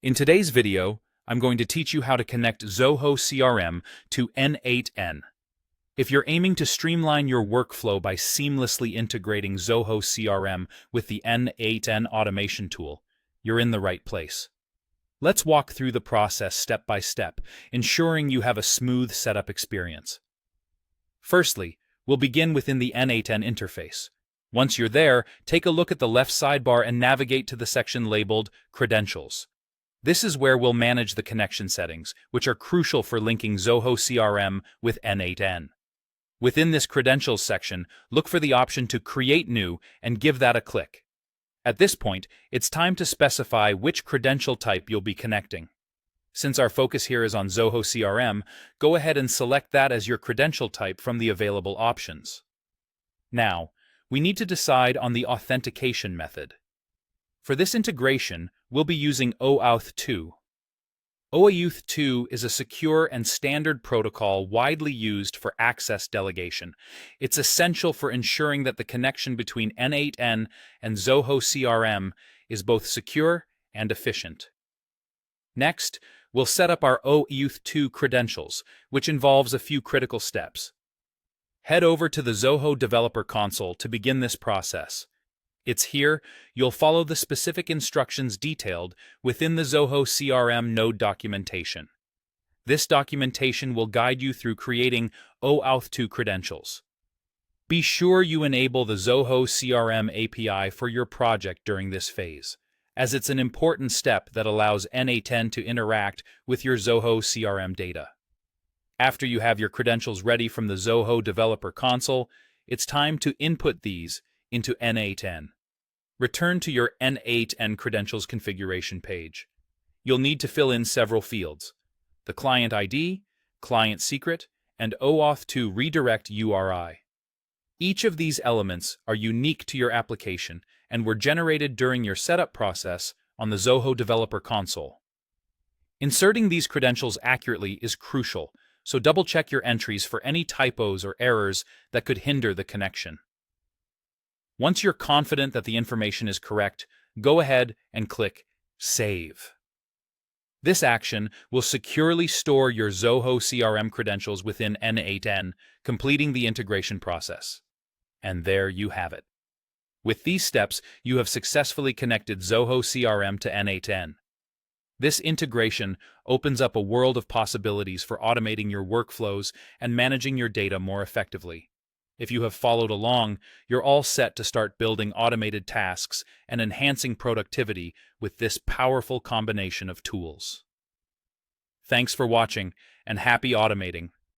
In today's video, I'm going to teach you how to connect Zoho CRM to N8N. If you're aiming to streamline your workflow by seamlessly integrating Zoho CRM with the N8N automation tool, you're in the right place. Let's walk through the process step by step, ensuring you have a smooth setup experience. Firstly, we'll begin within the N8N interface. Once you're there, take a look at the left sidebar and navigate to the section labeled Credentials. This is where we'll manage the connection settings, which are crucial for linking Zoho CRM with N8N. Within this Credentials section, look for the option to Create New and give that a click. At this point, it's time to specify which credential type you'll be connecting. Since our focus here is on Zoho CRM, go ahead and select that as your credential type from the available options. Now, we need to decide on the authentication method. For this integration, we'll be using OAuth 2. OAuth 2 is a secure and standard protocol widely used for access delegation. It's essential for ensuring that the connection between N8N and Zoho CRM is both secure and efficient. Next, we'll set up our OAuth 2 credentials, which involves a few critical steps. Head over to the Zoho Developer Console to begin this process. It's here you'll follow the specific instructions detailed within the Zoho CRM node documentation. This documentation will guide you through creating OAuth 2 credentials. Be sure you enable the Zoho CRM API for your project during this phase, as it's an important step that allows N8N to interact with your Zoho CRM data. After you have your credentials ready from the Zoho Developer Console, it's time to input these into N8N. Return to your N8N credentials configuration page. You'll need to fill in several fields: the client ID, client secret, and OAuth 2 redirect URI. Each of these elements are unique to your application and were generated during your setup process on the Zoho Developer Console. Inserting these credentials accurately is crucial, so double-check your entries for any typos or errors that could hinder the connection. Once you're confident that the information is correct, go ahead and click Save. This action will securely store your Zoho CRM credentials within N8N, completing the integration process. And there you have it. With these steps, you have successfully connected Zoho CRM to N8N. This integration opens up a world of possibilities for automating your workflows and managing your data more effectively. If you have followed along, you're all set to start building automated tasks and enhancing productivity with this powerful combination of tools. Thanks for watching, and happy automating!